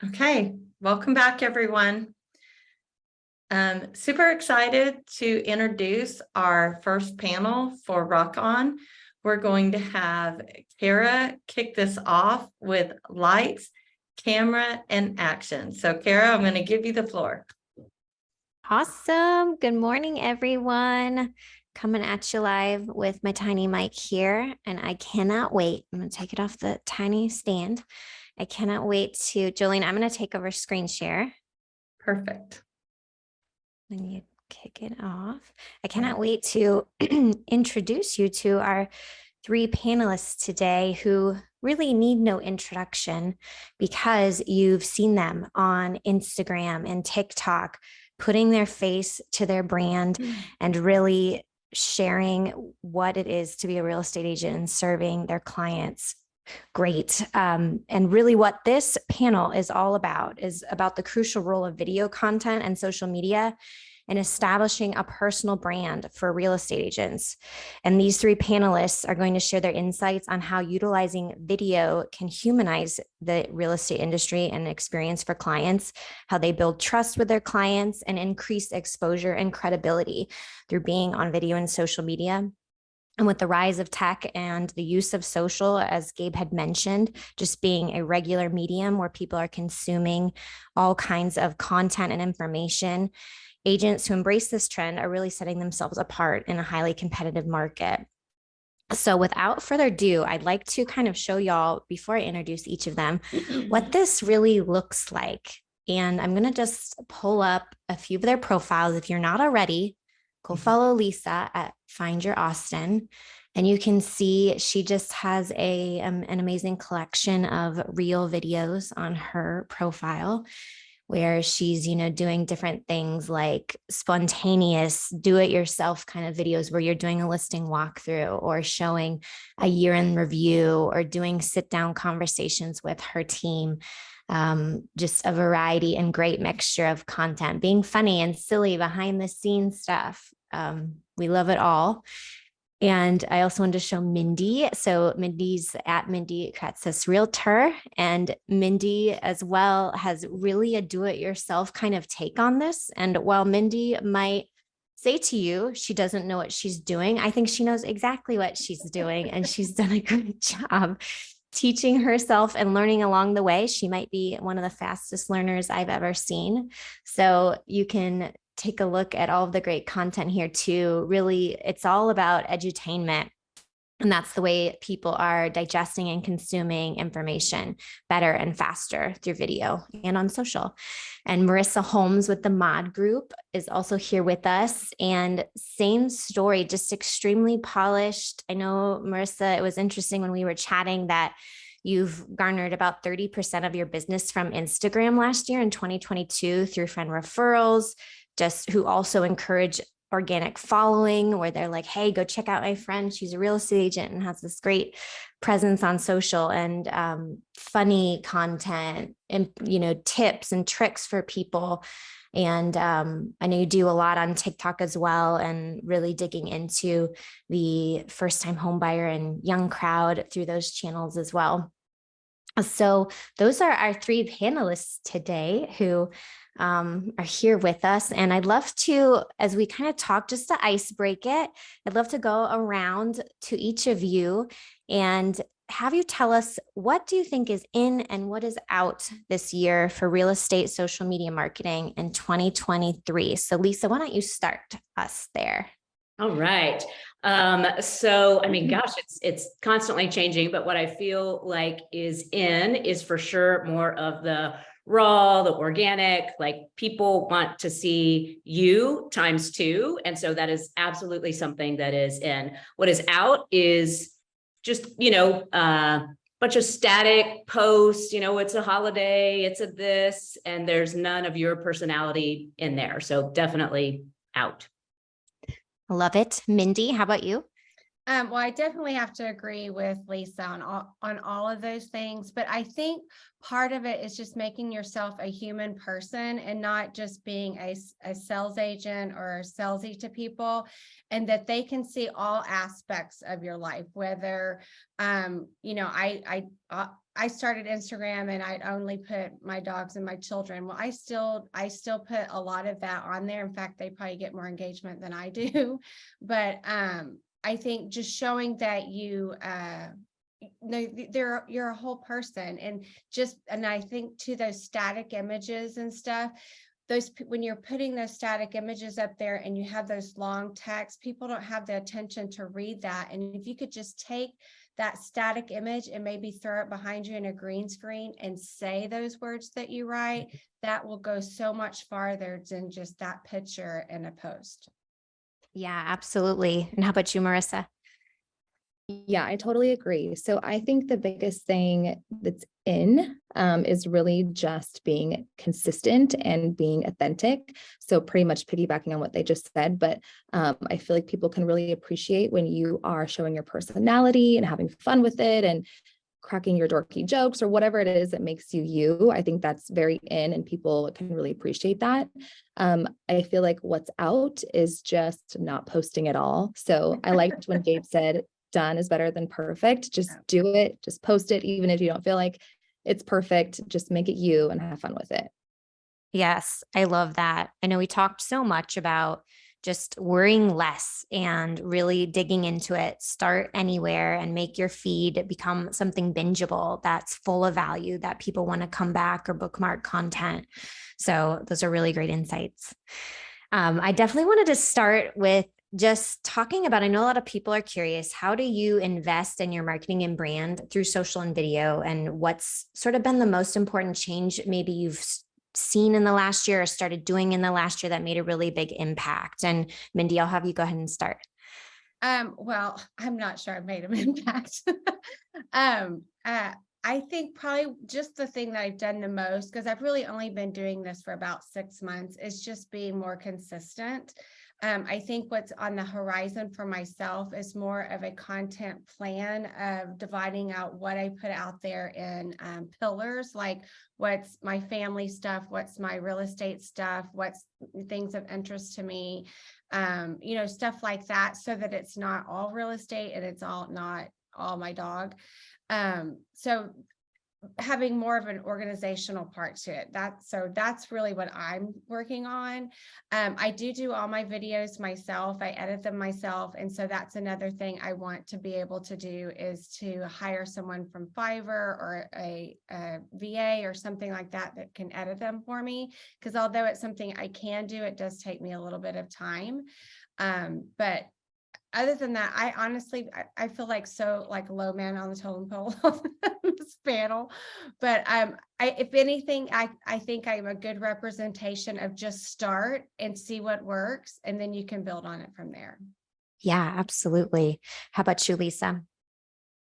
Okay, welcome back, everyone. Super excited to introduce our first panel for Rock On. We're going to have Kara kick this off with lights, camera, and action. So Kara, I'm going to give you the floor. Awesome. Good morning, everyone. Coming at you live with my tiny mic here, and I cannot wait. I'm going to take it off the tiny stand. I cannot wait to, Jolene, I'm going to take over screen share. Perfect. When you kick it off, I cannot wait to introduce you to our three panelists today who really need no introduction because you've seen them on Instagram and TikTok, putting their face to their brand and really sharing what it is to be a real estate agent and serving their clients. Great. And really what this panel is all about is about the crucial role of video content and social media and establishing a personal brand for real estate agents. And these three panelists are going to share their insights on how utilizing video can humanize the real estate industry and experience for clients, how they build trust with their clients and increase exposure and credibility through being on video and social media. And with the rise of tech and the use of social, as Gabe had mentioned, just being a regular medium where people are consuming all kinds of content and information, agents who embrace this trend are really setting themselves apart in a highly competitive market. So without further ado, I'd like to kind of show y'all, before I introduce each of them, what this really looks like. And I'm going to just pull up a few of their profiles. If you're not already, go follow Lisa at Find Your Austin. And you can see she just has an amazing collection of real videos on her profile, where she's, doing different things like spontaneous do-it-yourself kind of videos where you're doing a listing walkthrough or showing a year in review or doing sit-down conversations with her team. Just a variety and great mixture of content, being funny and silly behind the scenes stuff. We love it all. And I also wanted to show Mindy. So Mindy's at Mindy Kratzis Realtor. And Mindy as well has really a do-it-yourself kind of take on this. And while Mindy might say to you, she doesn't know what she's doing, I think she knows exactly what she's doing. And she's done a great job teaching herself and learning along the way. She might be one of the fastest learners I've ever seen. So you can take a look at all of the great content here too. Really, it's all about edutainment. And that's the way people are digesting and consuming information better and faster through video and on social. And Marissa Holmes with the Mod Group is also here with us. And same story, just extremely polished. I know, Marissa, it was interesting when we were chatting that you've garnered about 30% of your business from Instagram last year in 2022 through friend referrals, just who also encourage organic following, where they're like, hey, go check out my friend. She's a real estate agent and has this great presence on social and funny content and, tips and tricks for people. And I know you do a lot on TikTok as well, and really digging into the first-time home buyer and young crowd through those channels as well. So those are our three panelists today who are here with us. And I'd love to, as we kind of talk, just to ice break it, I'd love to go around to each of you and have you tell us, what do you think is in and what is out this year for real estate social media marketing in 2023? So Lisa, why don't you start us there? All right. Gosh, it's constantly changing, but what I feel like is for sure more of the raw, the organic, like people want to see you times two. And so that is absolutely something that is in. What is out is just, bunch of static posts, it's a holiday, it's a this, and there's none of your personality in there. So definitely out. Love it. Mindy, how about you? Well, I definitely have to agree with Lisa on all of those things, but I think part of it is just making yourself a human person and not just being a sales agent or salesy to people, and that they can see all aspects of your life, whether, I I started Instagram and I'd only put my dogs and my children. Well, I still put a lot of that on there. In fact, they probably get more engagement than I do. But I think just showing that you're a whole person, and I think to those static images and stuff, when you're putting those static images up there and you have those long texts, people don't have the attention to read that. And if you could just take that static image and maybe throw it behind you in a green screen and say those words that you write, that will go so much farther than just that picture in a post. Yeah, absolutely. And how about you, Marissa? Yeah, I totally agree. So I think the biggest thing that's is really just being consistent and being authentic. So pretty much piggybacking on what they just said, but I feel like people can really appreciate when you are showing your personality and having fun with it and cracking your dorky jokes or whatever it is that makes you you. I think that's very in and people can really appreciate that. I feel like what's out is just not posting at all. So I liked when Gabe said, done is better than perfect. Just do it, just post it, even if you don't feel like it's perfect, just make it you and have fun with it. Yes, I love that. I know we talked so much about just worrying less and really digging into it. Start anywhere and make your feed become something bingeable that's full of value that people want to come back or bookmark content. So those are really great insights. I definitely wanted to start with just talking about, I know a lot of people are curious, how do you invest in your marketing and brand through social and video? And what's sort of been the most important change maybe you've seen in the last year or started doing in the last year that made a really big impact? And Mindy, I'll have you go ahead and start. Well, I'm not sure I've made an impact. I think probably just the thing that I've done the most, because I've really only been doing this for about 6 months, is just being more consistent. I think what's on the horizon for myself is more of a content plan of dividing out what I put out there in pillars, like what's my family stuff, what's my real estate stuff, what's things of interest to me, stuff like that, so that it's not all real estate and it's not all my dog. So having more of an organizational part to it. That's really what I'm working on. I do all my videos myself. I edit them myself. And so that's another thing I want to be able to do, is to hire someone from Fiverr or a VA or something like that that can edit them for me. Because although it's something I can do, it does take me a little bit of time. But other than that, I honestly, I feel like low man on the totem pole on this panel. But if anything, I think I'm a good representation of just start and see what works, and then you can build on it from there. Yeah, absolutely. How about you, Lisa?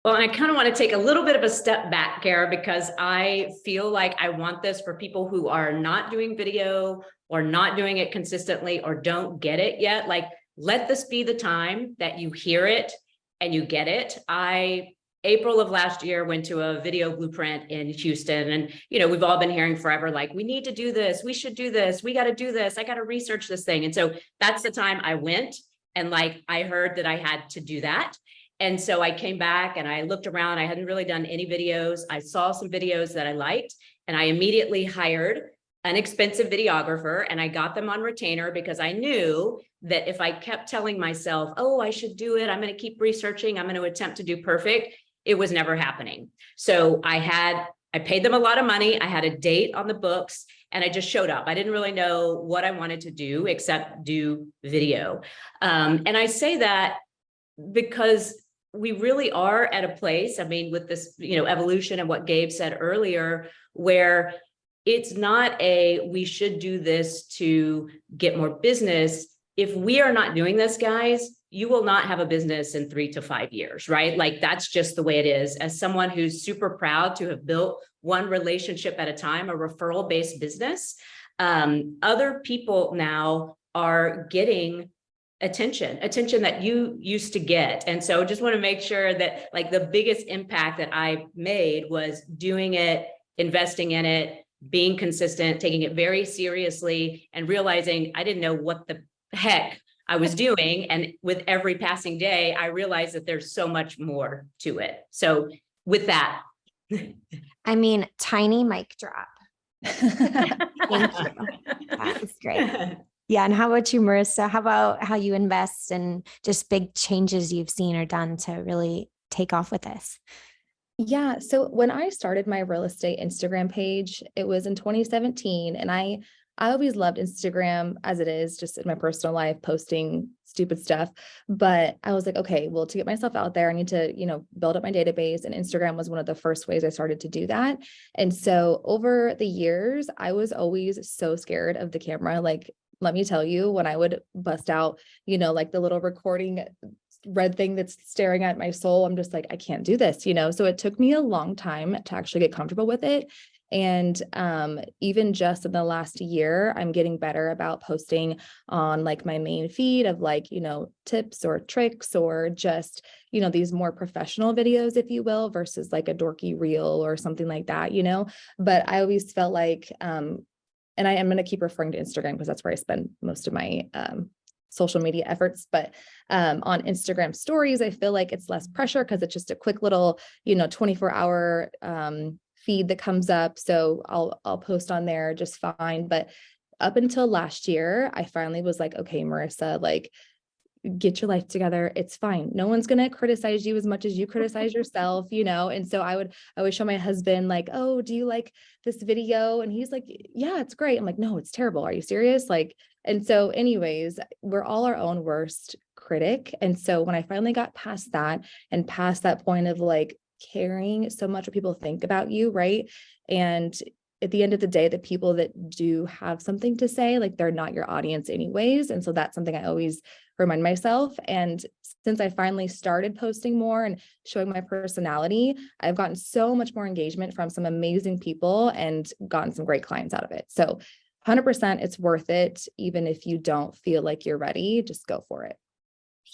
Well, and I kind of want to take a little bit of a step back, Kara, because I feel like I want this for people who are not doing video or not doing it consistently or don't get it yet. Like, let this be the time that you hear it and you get it. April of last year, went to a video blueprint in Houston, and we've all been hearing forever, like, we need to do this, we should do this, we got to do this, I got to research this thing. And so that's the time I went, and I heard that I had to do that. And so I came back and I looked around. I hadn't really done any videos. I saw some videos that I liked, and I immediately hired an expensive videographer, and I got them on retainer because I knew that if I kept telling myself, oh, I should do it, I'm going to keep researching, I'm going to attempt to do perfect, it was never happening. So I paid them a lot of money. I had a date on the books, and I just showed up. I didn't really know what I wanted to do except do video. And I say that because we really are at a place, with this, evolution and what Gabe said earlier, where it's not we should do this to get more business. If we are not doing this, guys, you will not have a business in 3 to 5 years, right? Like, that's just the way it is. As someone who's super proud to have built one relationship at a time, a referral-based business, other people now are getting attention that you used to get. And so just want to make sure that the biggest impact that I made was doing it, investing in it, being consistent, taking it very seriously, and realizing I didn't know what the heck I was doing. And with every passing day, I realized that there's so much more to it. So with that, I mean, tiny mic drop. Thank you. That was great. Yeah. And how about you, Marissa? How about how you invest and just big changes you've seen or done to really take off with this? Yeah. So when I started my real estate Instagram page, it was in 2017. And I always loved Instagram as it is, just in my personal life, posting stupid stuff. But I was like, okay, well, to get myself out there, I need to, build up my database. And Instagram was one of the first ways I started to do that. And so over the years, I was always so scared of the camera. Like, let me tell you, when I would bust out, like the little recording red thing that's staring at my soul, I'm just like, I can't do this, so it took me a long time to actually get comfortable with it. And even just in the last year, I'm getting better about posting on like my main feed of like, tips or tricks or just, these more professional videos, if you will, versus like a dorky reel or something like that, but I always felt like, and I am going to keep referring to Instagram because that's where I spend most of my social media efforts. But on Instagram stories, I feel like it's less pressure because it's just a quick little, 24-hour feed that comes up. So I'll post on there just fine. But up until last year, I finally was like, okay, Marissa, like, get your life together. It's fine. No one's going to criticize you as much as you criticize yourself, And so I would show my husband like, oh, do you like this video? And he's like, yeah, it's great. I'm like, no, it's terrible. Are you serious? Like, and so anyways, we're all our own worst critic. And so when I finally got past that and past that point of like caring so much what people think about you, right? And at the end of the day, the people that do have something to say, like they're not your audience anyways. And so that's something I always remind myself. And since I finally started posting more and showing my personality, I've gotten so much more engagement from some amazing people and gotten some great clients out of it. So 100% it's worth it. Even if you don't feel like you're ready, just go for it.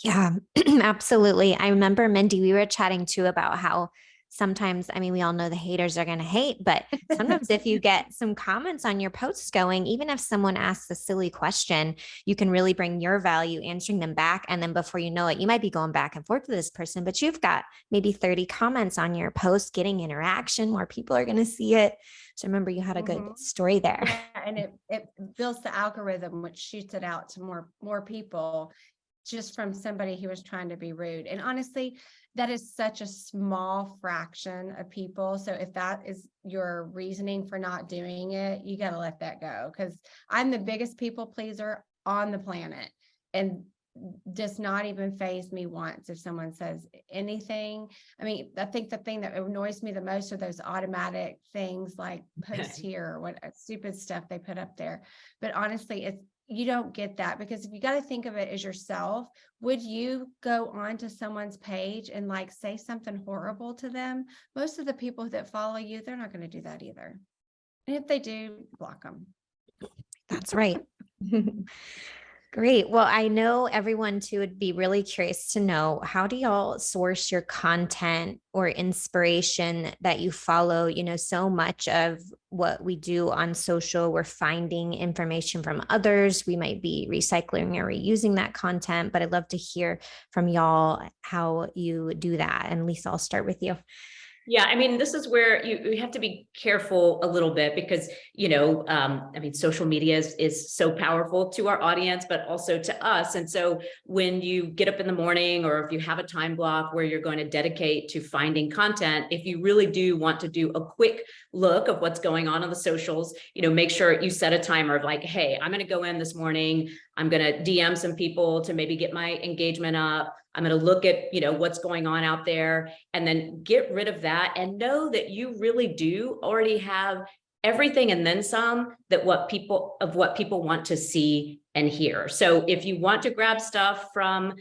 Yeah, absolutely. I remember, Mindy, we were chatting too about how sometimes, I mean, we all know the haters are going to hate, but sometimes if you get some comments on your posts going, even if someone asks a silly question, you can really bring your value answering them back. And then before you know it, you might be going back and forth with this person, but you've got maybe 30 comments on your post, getting interaction, more people are going to see it. So remember, you had a good story there. Yeah, and it builds the algorithm, which shoots it out to more people just from somebody who was trying to be rude. And honestly, that is such a small fraction of people. So if that is your reasoning for not doing it, you got to let that go. Because I'm the biggest people pleaser on the planet, and does not even faze me once if someone says anything. I mean, I think the thing that annoys me the most are those automatic things like post here or what stupid stuff they put up there. But honestly, you don't get that, because if you got to think of it as yourself, would you go onto someone's page and like say something horrible to them? Most of the people that follow you, they're not going to do that either. And if they do, block them. That's right. Great. Well, I know everyone too would be really curious to know, how do y'all source your content or inspiration that you follow? So much of what we do on social, we're finding information from others. We might be recycling or reusing that content, but I'd love to hear from y'all how you do that. And Lisa, I'll start with you. Yeah, I mean, this is where you have to be careful a little bit because, I mean, social media is so powerful to our audience, but also to us. And so when you get up in the morning, or if you have a time block where you're going to dedicate to finding content, if you really do want to do a quick look of what's going on the socials, make sure you set a timer of like, hey, I'm going to go in this morning. I'm going to DM some people to maybe get my engagement up. I'm going to look at, what's going on out there, and then get rid of that and know that you really do already have everything and then some what people want to see and hear. So if you want to grab stuff from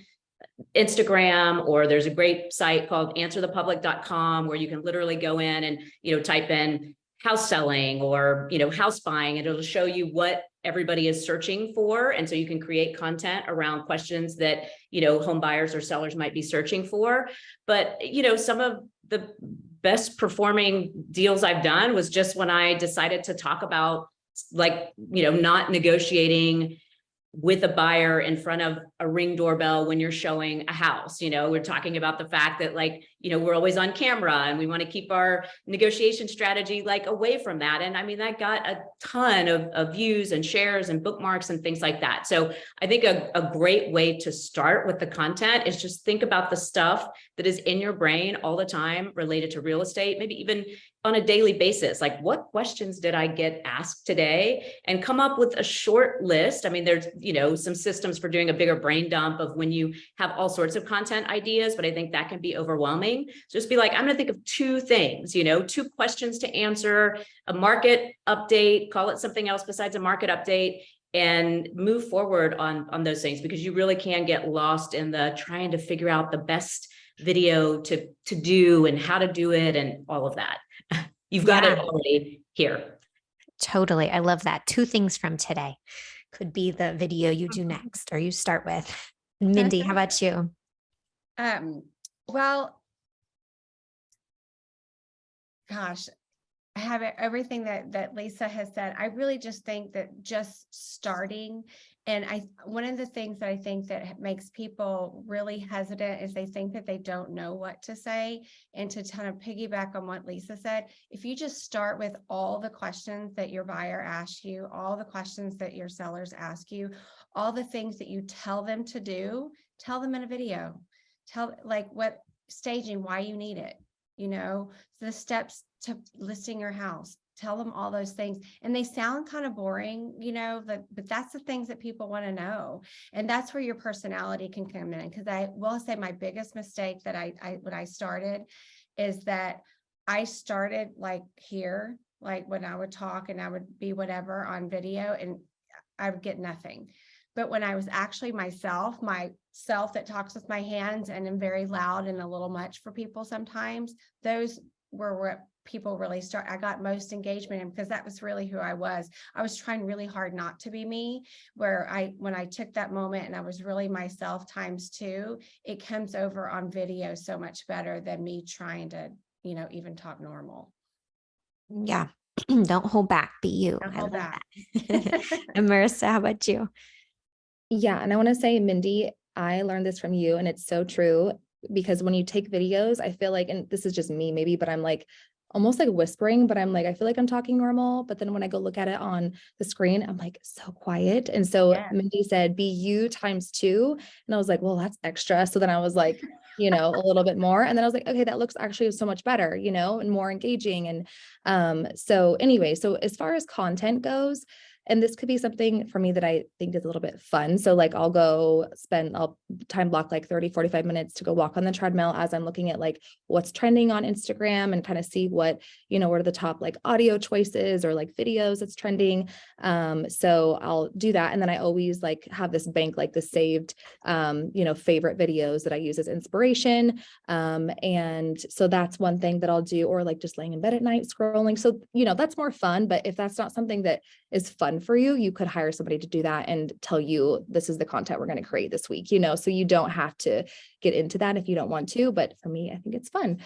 Instagram, or there's a great site called answerthepublic.com where you can literally go in and, type in house selling or, house buying, and it'll show you what everybody is searching for. And so you can create content around questions that, home buyers or sellers might be searching for. But, some of the best performing deals I've done was just when I decided to talk about like, not negotiating with a buyer in front of a Ring doorbell when you're showing a house. We're talking about the fact that we're always on camera and we want to keep our negotiation strategy away from that. And I mean, that got a ton of views and shares and bookmarks and things like that. So I think a great way to start with the content is just think about the stuff that is in your brain all the time related to real estate, maybe even on a daily basis. Like, what questions did I get asked today? And come up with a short list. I mean, there's, some systems for doing a bigger brain dump of when you have all sorts of content ideas, but I think that can be overwhelming. So just be like, I'm going to think of 2 things, 2 questions to answer, a market update, call it something else besides a market update, and move forward on those things, because you really can get lost in the trying to figure out the best video to do and how to do it and all of that. You've got it already here. Totally. I love that. 2 things from today could be the video you do next or you start with. Mindy, how about you? Well, gosh, I have everything that Lisa has said. I really just think that just starting, and one of the things that I think that makes people really hesitant is they think that they don't know what to say. And to kind of piggyback on what Lisa said, if you just start with all the questions that your buyer asks you, all the questions that your sellers ask you, all the things that you tell them to do, tell them in a video. Tell what staging, why you need it, the steps to listing your house. Tell them all those things. And they sound kind of boring, but that's the things that people want to know. And that's where your personality can come in. Because I will say my biggest mistake that when I started is that I started here, when I would talk and I would be whatever on video and I would get nothing. But when I was actually myself that talks with my hands and am very loud and a little much for people sometimes, those were where people really I got most engagement in, because that was really who I was. I was trying really hard not to be me, when I took that moment and I was really myself ×2, it comes over on video so much better than me trying to, even talk normal. Yeah. Don't hold back. Be you. Don't I hold love back. that. And Marissa, how about you? Yeah. And I want to say, Mindy, I learned this from you, and it's so true, because when you take videos, I feel like, and this is just me maybe, but I'm almost whispering, but I'm I feel like I'm talking normal. But then when I go look at it on the screen, I'm so quiet. And so Yeah. Mindy said, be you ×2. And I was like, well, that's extra. So then I was a little bit more. And then I was like, okay, that looks actually so much better, and more engaging. And so anyway, so as far as content goes, and this could be something for me that I think is a little bit fun. So I'll time block 30, 45 minutes to go walk on the treadmill as I'm looking at what's trending on Instagram and kind of see what are the top audio choices or videos that's trending. So I'll do that. And then I always have this bank, the saved, favorite videos that I use as inspiration. And so that's one thing that I'll do, or just laying in bed at night scrolling. So, that's more fun. But if that's not something that is fun for you, you could hire somebody to do that and tell you, this is the content we're going to create this week, so you don't have to get into that if you don't want to. But for me, I think it's fun.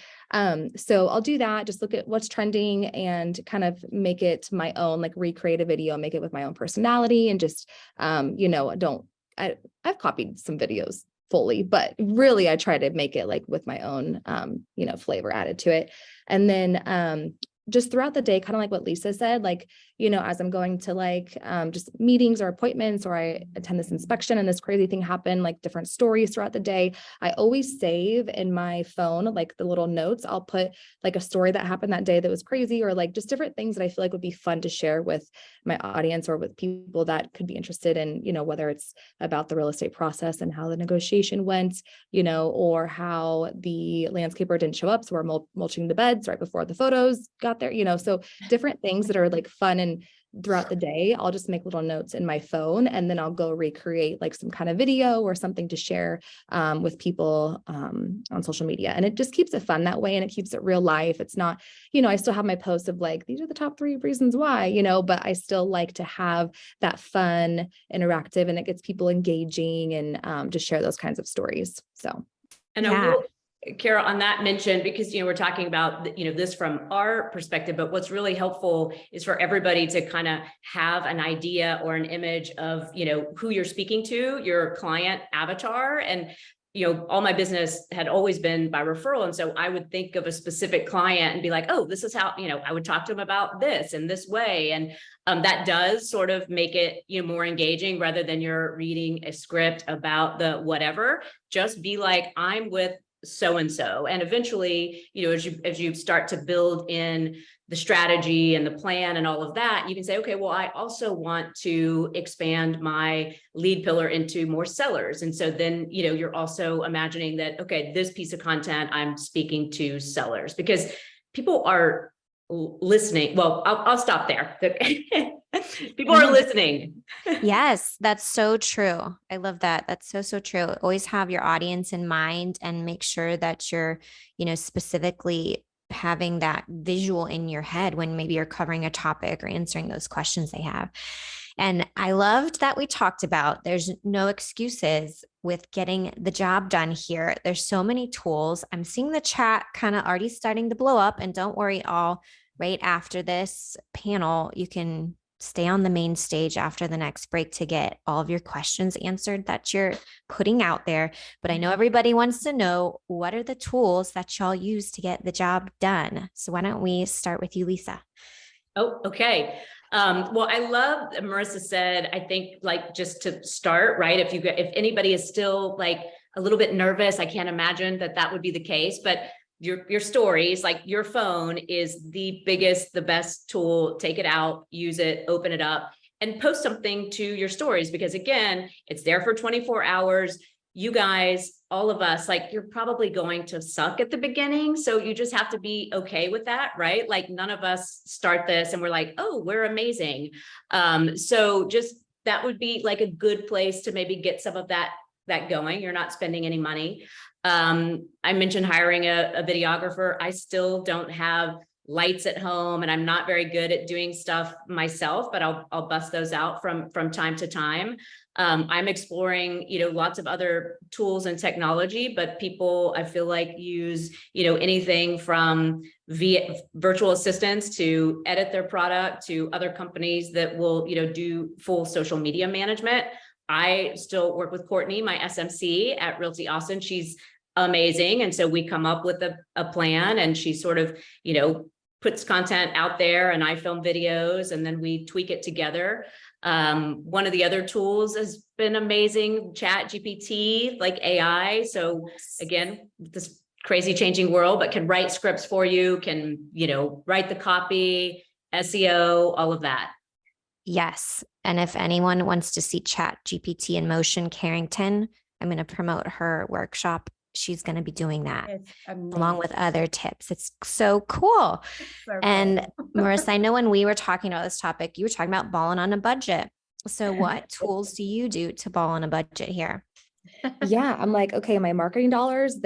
So I'll do that, just look at what's trending and kind of make it my own, recreate a video, make it with my own personality, and just, I've copied some videos fully, but really I try to make it with my own, flavor added to it. And then, just throughout the day, kind of what Lisa said, as I'm going to just meetings or appointments, or I attend this inspection and this crazy thing happened, different stories throughout the day, I always save in my phone, the little notes. I'll put a story that happened that day that was crazy, or just different things that I feel would be fun to share with my audience or with people that could be interested in, whether it's about the real estate process and how the negotiation went, or how the landscaper didn't show up, so we're mulching the beds right before the photos got there, so different things that are fun. And throughout the day, I'll just make little notes in my phone, and then I'll go recreate some kind of video or something to share with people on social media. And it just keeps it fun that way. And it keeps it real life. It's not, I still have my posts of these are the top 3 reasons why, but I still like to have that fun, interactive, and it gets people engaging and just share those kinds of stories. So. And Yeah. Kara, on that mention, because, we're talking about, this from our perspective, but what's really helpful is for everybody to kind of have an idea or an image of, who you're speaking to, your client avatar. And, all my business had always been by referral. And so I would think of a specific client and be like, oh, this is how, I would talk to them about this in this way. And that does sort of make it, more engaging rather than you're reading a script about the whatever. Just be like, I'm with so-and-so. And eventually, as you start to build in the strategy and the plan and all of that, you can say, okay, well, I also want to expand my lead pillar into more sellers. And so then, you're also imagining that, okay, this piece of content, I'm speaking to sellers because people are listening. Well, I'll stop there. People are listening. Yes, that's so true. I love that. That's so true. Always have your audience in mind and make sure that you're, specifically having that visual in your head when maybe you're covering a topic or answering those questions they have. And I loved that we talked about there's no excuses with getting the job done here. There's so many tools. I'm seeing the chat kind of already starting to blow up, and don't worry, all right after this panel, you can stay on the main stage after the next break to get all of your questions answered that you're putting out there. But I know everybody wants to know, what are the tools that y'all use to get the job done? So why don't we start with you, Lisa? Oh, okay. Well, I love Marissa said, I think like just to start, right? If anybody is still like a little bit nervous, I can't imagine that would be the case, but your stories, like your phone is the biggest, the best tool. Take it out, use it, open it up, and post something to your stories, because again, it's there for 24 hours. You guys, all of us, like you're probably going to suck at the beginning. So you just have to be okay with that, right? Like none of us start this and we're like, oh, we're amazing. So just that would be like a good place to maybe get some of that going. You're not spending any money. I mentioned hiring a videographer. I still don't have lights at home and I'm not very good at doing stuff myself, but I'll bust those out from time to time. I'm exploring, lots of other tools and technology, but people, I feel like use, anything from virtual assistants to edit their product to other companies that will, do full social media management. I still work with Courtney, my SMC at Realty Austin. She's amazing. And so we come up with a plan, and she sort of, puts content out there, and I film videos, and then we tweak it together. One of the other tools has been amazing, Chat GPT, like AI. So again, this crazy changing world, but can write scripts for you, can, write the copy, SEO, all of that. Yes. And if anyone wants to see Chat GPT in motion, Carrington, I'm going to promote her workshop. She's going to be doing that along with other tips. It's so cool. And Marissa, I know when we were talking about this topic, you were talking about balling on a budget. So what tools do you do to ball on a budget here? Yeah, I'm like, okay, my marketing dollars,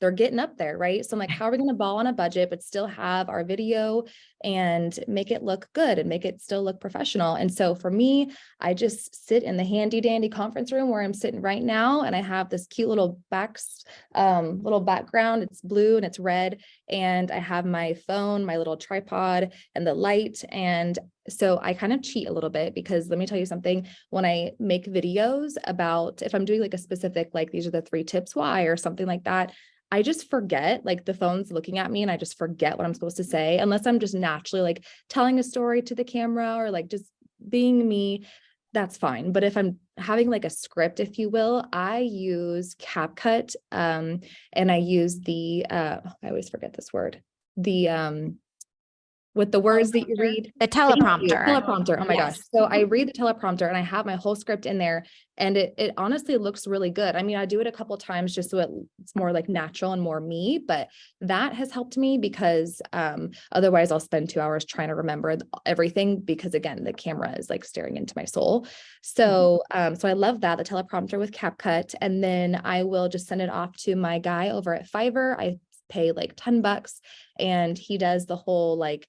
they're getting up there, right? So I'm like, how are we going to ball on a budget, but still have our video and make it look good and make it still look professional? And so for me, I just sit in the handy dandy conference room where I'm sitting right now. And I have this cute little background. It's blue and it's red. And I have my phone, my little tripod, and the light. And so I kind of cheat a little bit, because let me tell you something, when I make videos about, if I'm doing like a specific, like these are the 3 tips why, or something like that, I just forget, like the phone's looking at me and I just forget what I'm supposed to say, unless I'm just naturally like telling a story to the camera or like just being me, that's fine. But if I'm having like a script, if you will, I use CapCut, and I use I always forget this word, with the words that you read. The teleprompter. Teleprompter. Oh my Yes. gosh. So I read the teleprompter and I have my whole script in there, and it honestly looks really good. I mean, I do it a couple of times just so it's more like natural and more me, but that has helped me, because otherwise I'll spend 2 hours trying to remember everything, because again, the camera is like staring into my soul. So, so I love that, the teleprompter with CapCut, and then I will just send it off to my guy over at Fiverr. I pay like $10, and he does the whole like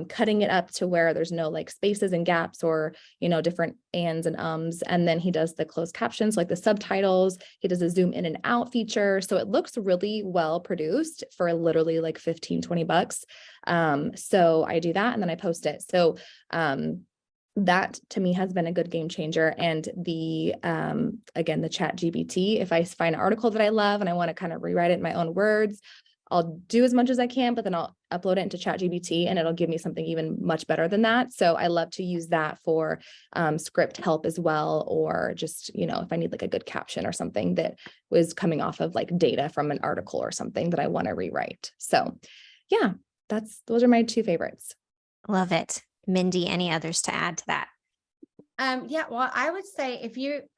cutting it up to where there's no like spaces and gaps or, you know, different ands and ums. And then he does the closed captions, like the subtitles. He does a zoom in and out feature. So it looks really well produced for literally like 15, $20. So I do that and then I post it. So that to me has been a good game changer. And the again, the chat GPT, if I find an article that I love and I want to kind of rewrite it in my own words, I'll do as much as I can, but then I'll upload it into ChatGPT and it'll give me something even much better than that. So I love to use that for script help as well, or just, you know, if I need like a good caption or something that was coming off of like data from an article or something that I want to rewrite. So yeah, those are my two favorites. Love it. Mindy, any others to add to that? Yeah, well, I would say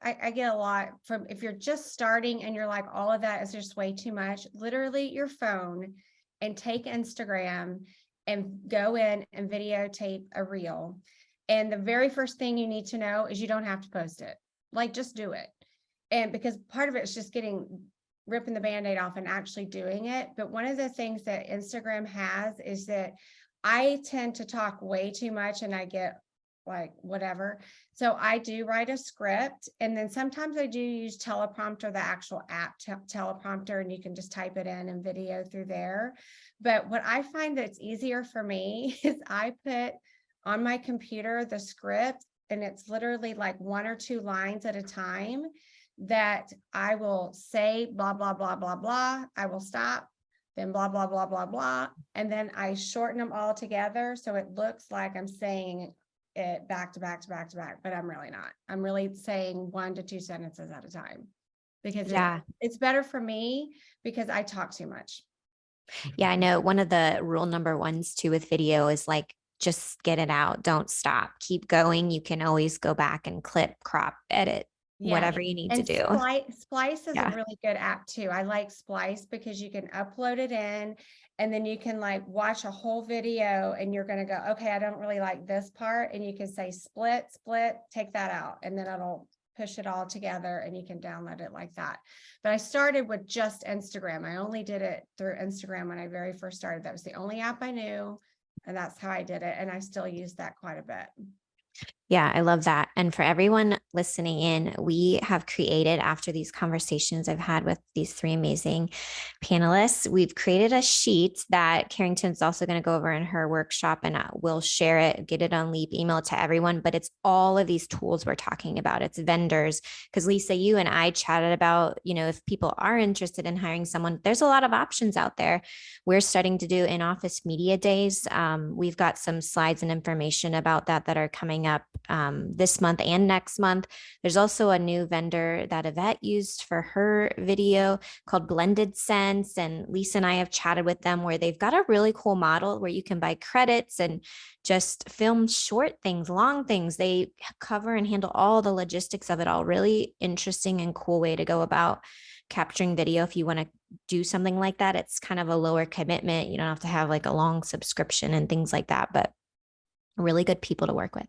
I get a lot from, if you're just starting and you're like, all of that is just way too much, literally your phone, and take Instagram and go in and videotape a reel. And the very first thing you need to know is you don't have to post it. Like, just do it. And because part of it is just ripping the Band-Aid off and actually doing it. But one of the things that Instagram has is that I tend to talk way too much and I get like whatever. So I do write a script, and then sometimes I do use teleprompter, the actual app teleprompter, and you can just type it in and video through there. But what I find that's easier for me is I put on my computer the script, and it's literally like 1 or 2 lines at a time that I will say blah, blah, blah, blah, blah. I will stop, then blah, blah, blah, blah, blah. And then I shorten them all together so it looks like I'm saying it back to back to back to back, but I'm really not. I'm really saying 1 to 2 sentences at a time, because it's better for me because I talk too much. Yeah, I know one of the rule number ones too with video is like, just get it out. Don't stop. Keep going. You can always go back and clip, crop, edit, whatever you need to do. Splice is a really good app too. I like Splice because you can upload it in, and then you can like watch a whole video and you're going to go, okay, I don't really like this part. And you can say split, take that out. And then it'll push it all together and you can download it like that. But I started with just Instagram. I only did it through Instagram when I very first started. That was the only app I knew. And that's how I did it. And I still use that quite a bit. Yeah, I love that. And for everyone listening in, we have created, after these conversations I've had with these 3 amazing panelists, we've created a sheet that Carrington's also going to go over in her workshop, and we'll share it, get it on Leap, email it to everyone. But it's all of these tools we're talking about. It's vendors. Because Lisa, you and I chatted about, you know, if people are interested in hiring someone, there's a lot of options out there. We're starting to do in-office media days. We've got some slides and information about that are coming up this month and next month. There's also a new vendor that Yvette used for her video called Blended Sense. And Lisa and I have chatted with them, where they've got a really cool model where you can buy credits and just film short things, long things. They cover and handle all the logistics of it all. Really interesting and cool way to go about capturing video. If you want to do something like that, it's kind of a lower commitment. You don't have to have like a long subscription and things like that, but really good people to work with.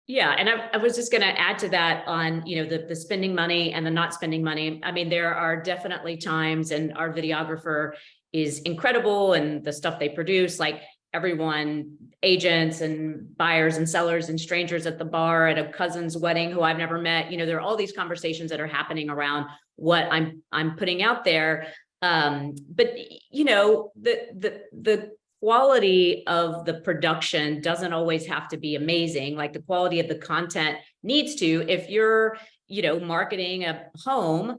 Yeah. And I was just going to add to that on, you know, the spending money and the not spending money. I mean, there are definitely times, and our videographer is incredible, and the stuff they produce, like everyone, agents and buyers and sellers and strangers at the bar at a cousin's wedding who I've never met, you know, there are all these conversations that are happening around what I'm putting out there. But you know, the quality of the production doesn't always have to be amazing. Like the quality of the content needs to. If you're, you know, marketing a home,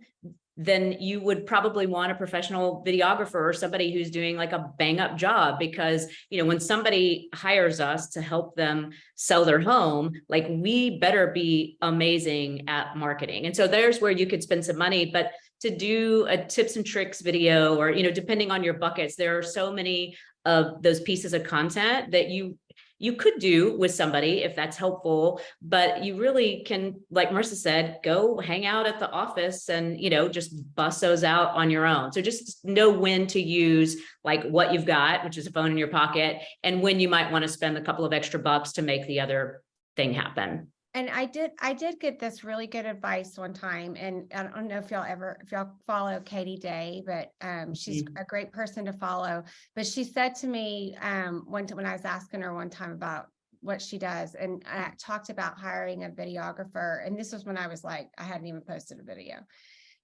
then you would probably want a professional videographer or somebody who's doing like a bang up job, because, you know, when somebody hires us to help them sell their home, like we better be amazing at marketing. And so there's where you could spend some money, but to do a tips and tricks video, or, you know, depending on your buckets, there are so many of those pieces of content that you could do with somebody if that's helpful, but you really can, like Marissa said, go hang out at the office and, you know, just bust those out on your own. So just know when to use like what you've got, which is a phone in your pocket, and when you might want to spend a couple of extra bucks to make the other thing happen. And I did get this really good advice one time, and I don't know if y'all follow Katie Day, but she's a great person to follow. But she said to me when I was asking her one time about what she does, and I talked about hiring a videographer, and this was when I was like, I hadn't even posted a video.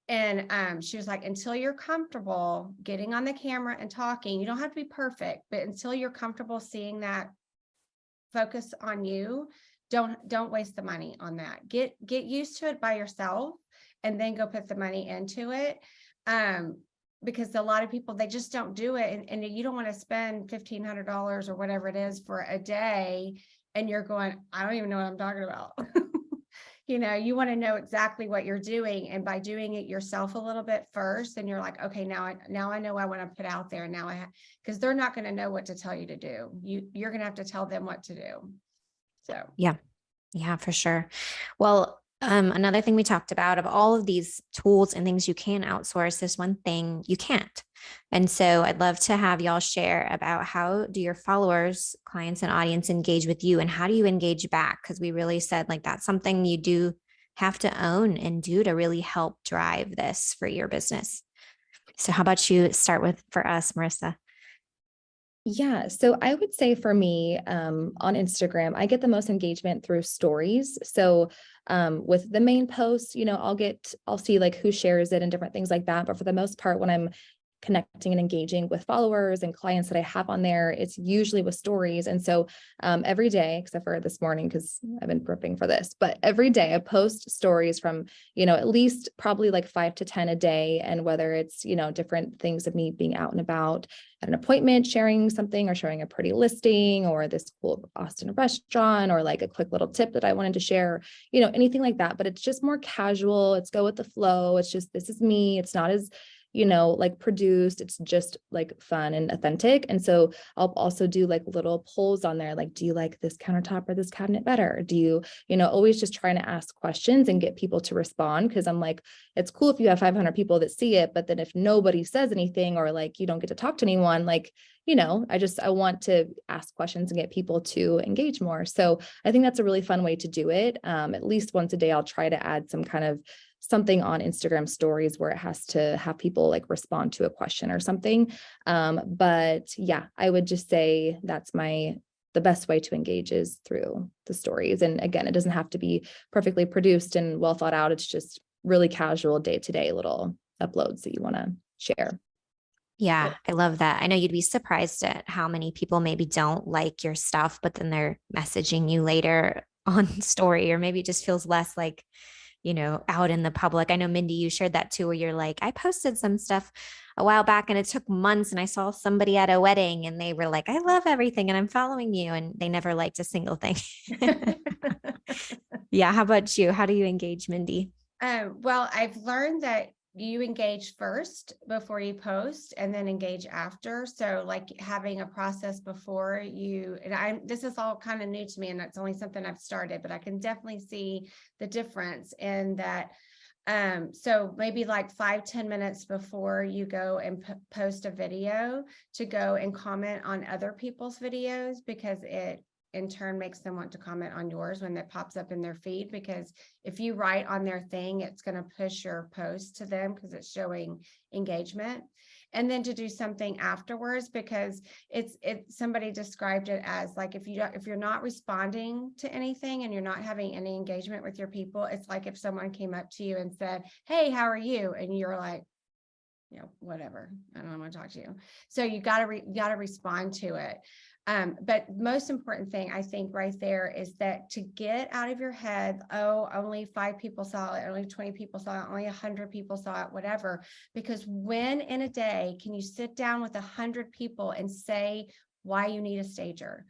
And she was like, until you're comfortable getting on the camera and talking, you don't have to be perfect, but until you're comfortable seeing that focus on you, don't waste the money on that. Get used to it by yourself and then go put the money into it. Because a lot of people, they just don't do it. And you don't want to spend $1,500 or whatever it is for a day. And you're going, I don't even know what I'm talking about. You want to know exactly what you're doing. And by doing it yourself a little bit first, and you're like, okay, now I know I want to put out there. Now because they're not going to know what to tell you to do. You're going to have to tell them what to do. So, Yeah, for sure. Well, another thing we talked about, of all of these tools and things you can outsource, this one thing you can't. And so I'd love to have y'all share about, how do your followers, clients, and audience engage with you, and how do you engage back? Because we really said, like, that's something you do have to own and do to really help drive this for your business. So how about you start with, for us, Marissa? Yeah, so I would say for me, on Instagram, I get the most engagement through stories. So with the main post, I'll see like who shares it and different things like that. But for the most part, when I'm connecting and engaging with followers and clients that I have on there, it's usually with stories. And so every day, except for this morning, because I've been prepping for this, but every day I post stories from, at least probably like 5 to 10 a day. And whether it's, different things of me being out and about at an appointment, sharing something, or showing a pretty listing, or this cool Austin restaurant, or like a quick little tip that I wanted to share, anything like that. But it's just more casual. It's go with the flow. It's just, this is me. It's not as like produced. It's just like fun and authentic. And so I'll also do like little polls on there. Like, do you like this countertop or this cabinet better? Do you, always just trying to ask questions and get people to respond. Cause I'm like, it's cool if you have 500 people that see it, but then if nobody says anything, or like, you don't get to talk to anyone, like, I want to ask questions and get people to engage more. So I think that's a really fun way to do it. At least once a day, I'll try to add some kind of something on Instagram stories where it has to have people like respond to a question or something. But yeah, I would just say that's the best way to engage is through the stories. And again, it doesn't have to be perfectly produced and well thought out. It's just really casual day-to-day little uploads that you want to share. Yeah, I love that. I know you'd be surprised at how many people maybe don't like your stuff, but then they're messaging you later on story, or maybe it just feels less like, out in the public. I know, Mindy, you shared that too, where you're like, I posted some stuff a while back and it took months, and I saw somebody at a wedding and they were like, I love everything and I'm following you, and they never liked a single thing. Yeah. How about you? How do you engage, Mindy? well, I've learned that you engage first before you post, and then engage after. So like having a process before you, and this is all kind of new to me, and that's only something I've started, but I can definitely see the difference in that. So maybe like 5-10 minutes before you go and post a video, to go and comment on other people's videos, because it in turn makes them want to comment on yours when that pops up in their feed. Because if you write on their thing, it's going to push your post to them because it's showing engagement. And then to do something afterwards, because somebody described it as like, if you're not responding to anything and you're not having any engagement with your people, it's like if someone came up to you and said, hey, how are you? And you're like, whatever, I don't want to talk to you. So you got to respond to it. But most important thing, I think, right there is that to get out of your head, oh, only 5 people saw it, only 20 people saw it, only 100 people saw it, whatever. Because when in a day can you sit down with 100 people and say why you need a stager?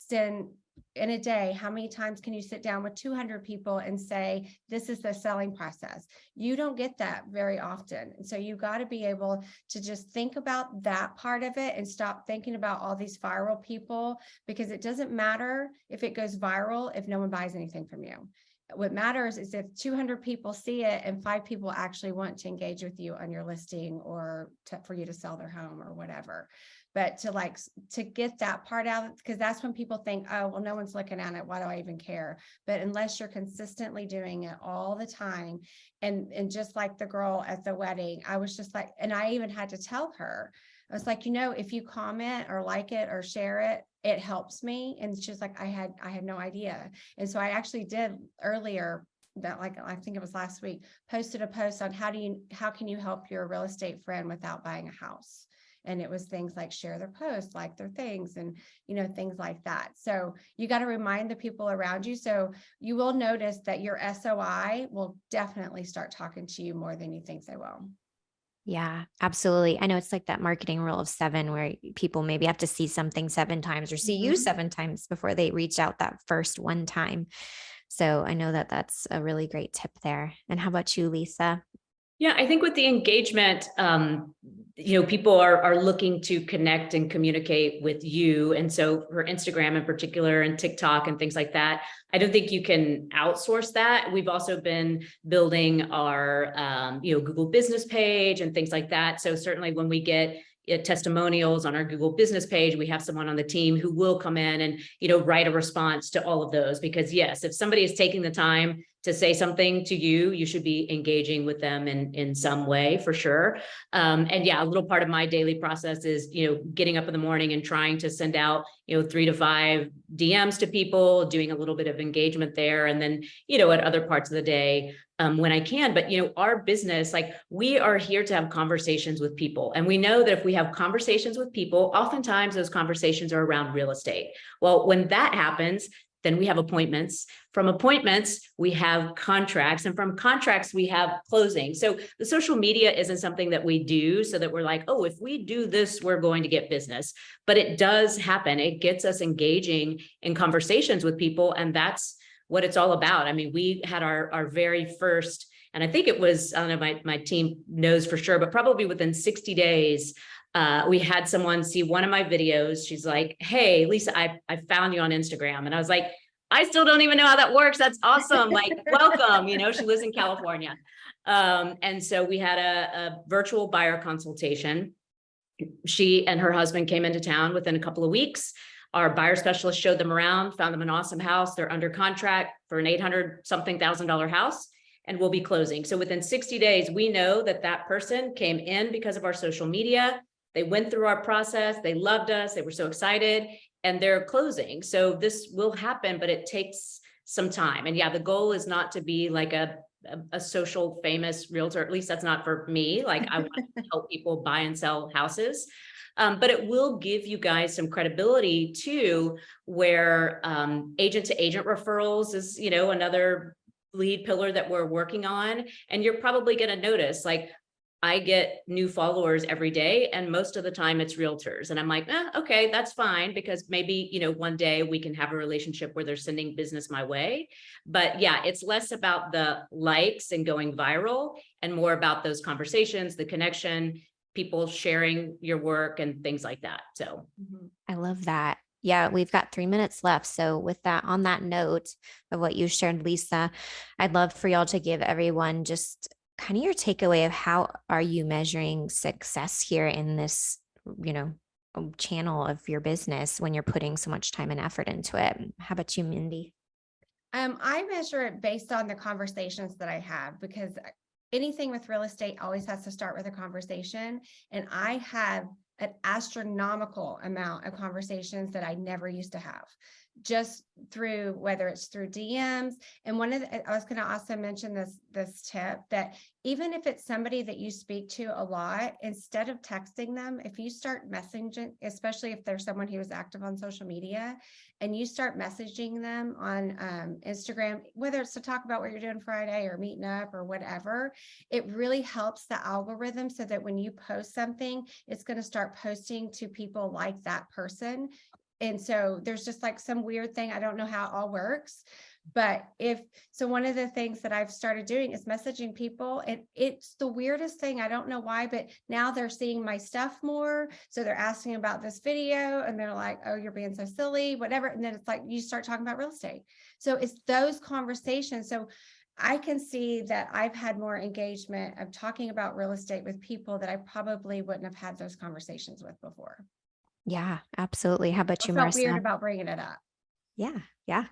Then in a day, how many times can you sit down with 200 people and say, this is the selling process? You don't get that very often. And so you got to be able to just think about that part of it and stop thinking about all these viral people, because it doesn't matter if it goes viral if no one buys anything from you. What matters is if 200 people see it and 5 people actually want to engage with you on your listing, or for you to sell their home or whatever. But to get that part out, because that's when people think, oh, well, no one's looking at it. Why do I even care? But unless you're consistently doing it all the time, and just like the girl at the wedding, I was just like, and I even had to tell her, I was like, if you comment or like it or share it, it helps me. And she's like, I had no idea. And so I actually did earlier, that I think it was last week, posted a post on how can you help your real estate friend without buying a house? And it was things like share their posts, like their things, and things like that. So you got to remind the people around you. So you will notice that your SOI will definitely start talking to you more than you think they will. Yeah, absolutely. I know it's like that marketing rule of 7 where people maybe have to see something 7 times or see you Mhm. 7 times before they reach out that first one time. So I know that that's a really great tip there. And how about you, Lisa? Yeah, I think with the engagement, people are looking to connect and communicate with you. And so for Instagram in particular and TikTok and things like that, I don't think you can outsource that. We've also been building our, Google business page and things like that. So certainly when we get testimonials on our Google business page, we have someone on the team who will come in and, write a response to all of those. Because yes, if somebody is taking the time to say something to you, you should be engaging with them in some way for sure. And yeah, a little part of my daily process is, getting up in the morning and trying to send out, 3 to 5 DMs to people, doing a little bit of engagement there. And then, at other parts of the day, when I can. But, our business, like we are here to have conversations with people. And we know that if we have conversations with people, oftentimes those conversations are around real estate. Well, when that happens, then we have appointments. From appointments, we have contracts. And from contracts, we have closing. So the social media isn't something that we do so that we're like, oh, if we do this, we're going to get business. But it does happen. It gets us engaging in conversations with people. And that's what it's all about. I mean, we had our very first, and I think it was, I don't know, my team knows for sure, but probably within 60 days, we had someone see one of my videos. She's like, hey, Lisa, I found you on Instagram. And I was like, I still don't even know how that works. That's awesome. Like, welcome. She lives in California. And so we had a virtual buyer consultation. She and her husband came into town within a couple of weeks. Our buyer specialist showed them around, found them an awesome house. They're under contract for an $800-something thousand house, and we'll be closing. So within 60 days, we know that that person came in because of our social media. They went through our process. They loved us. They were so excited, and they're closing. So this will happen, but it takes some time. And yeah, the goal is not to be like a social famous realtor. At least that's not for me. Like I want to help people buy and sell houses. But it will give you guys some credibility too, where agent to agent referrals is, another lead pillar that we're working on. And you're probably going to notice, like, I get new followers every day, and most of the time it's realtors. And I'm like, okay, that's fine, because maybe, one day we can have a relationship where they're sending business my way. But yeah, it's less about the likes and going viral and more about those conversations, the connection, people sharing your work and things like that. So I love that. Yeah, we've got 3 minutes left. So with that, on that note of what you shared, Lisa, I'd love for y'all to give everyone just kind of your takeaway of how are you measuring success here in this, channel of your business when you're putting so much time and effort into it. How about you, Mindy? I measure it based on the conversations that I have, because anything with real estate always has to start with a conversation. And I have an astronomical amount of conversations that I never used to have, just through, whether it's through DMs. And I was going to also mention this tip, that even if it's somebody that you speak to a lot, instead of texting them, if you start messaging, especially if there's someone who is active on social media, and you start messaging them on Instagram, whether it's to talk about what you're doing Friday or meeting up or whatever, it really helps the algorithm, so that when you post something, it's going to start posting to people like that person. And so there's just like some weird thing. I don't know how it all works, but one of the things that I've started doing is messaging people, and it's the weirdest thing. I don't know why, but now they're seeing my stuff more. So they're asking about this video, and they're like, oh, you're being so silly, whatever. And then it's like, you start talking about real estate. So it's those conversations. So I can see that I've had more engagement of talking about real estate with people that I probably wouldn't have had those conversations with before. Yeah, absolutely. How about I you, felt weird Marissa? about bringing it up. Yeah, yeah.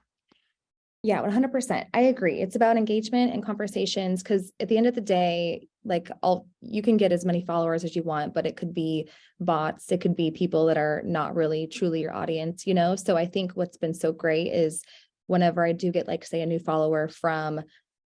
Yeah, 100%. I agree. It's about engagement and conversations because at the end of the day, like you can get as many followers as you want, but it could be bots, it could be people that are not really truly your audience, you know? So I think what's been so great is whenever I do get like, say, a new follower from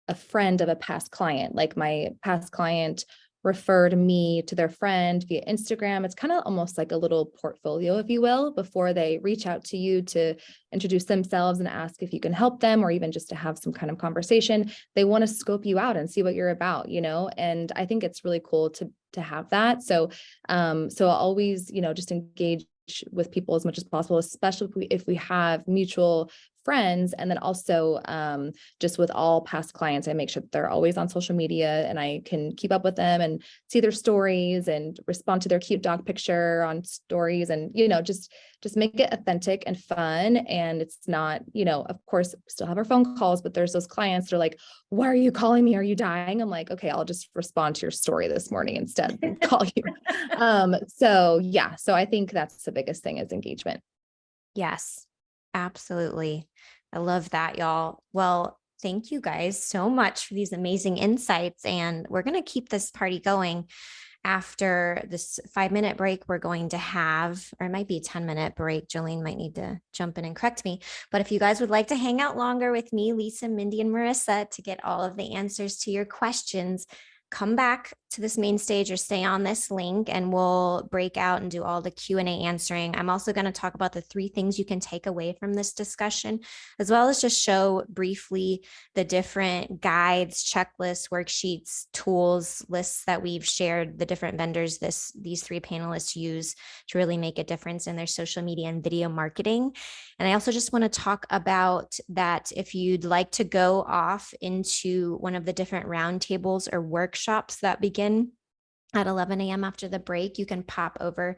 a friend of a past client, like my past client referred me to their friend via Instagram. It's kind of almost like a little portfolio, if you will, before they reach out to you to introduce themselves and ask if you can help them or even just to have some kind of conversation. They want to scope you out and see what you're about, you know? And I think it's really cool to have that. So I'll always, you know, just engage with people as much as possible, especially if we have mutual friends. And then also just with all past clients, I make sure that they're always on social media and I can keep up with them and see their stories and respond to their cute dog picture on stories and, you know, just make it authentic and fun. And it's not, you know, of course, we still have our phone calls, but there's those clients that are like, why are you calling me? Are you dying? I'm like, okay, I'll just respond to your story this morning instead and call you. So yeah, so I think that's the biggest thing is engagement. Yes, absolutely. I love that, y'all. Well, thank you guys so much for these amazing insights. And we're going to keep this party going after this 5-minute break we're going to have, or it might be a 10-minute break. Jolene might need to jump in and correct me. But if you guys would like to hang out longer with me, Lisa, Mindy, and Marissa to get all of the answers to your questions, come back to this main stage or stay on this link and we'll break out and do all the Q&A answering. I'm also going to talk about the 3 things you can take away from this discussion, as well as just show briefly the different guides, checklists, worksheets, tools, lists that we've shared, the different vendors these 3 panelists use to really make a difference in their social media and video marketing. And I also just want to talk about that if you'd like to go off into one of the different roundtables or workshops that begin at 11 a.m. after the break, you can pop over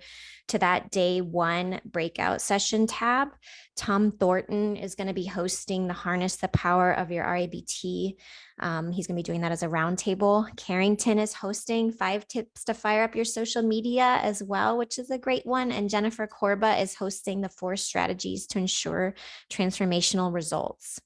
to that day 1 breakout session tab. Tom Thornton is going to be hosting the Harness the Power of Your RABT. He's going to be doing that as a roundtable. Carrington is hosting 5 tips to fire up your social media as well, which is a great one. And Jennifer Corba is hosting the 4 strategies to ensure transformational results.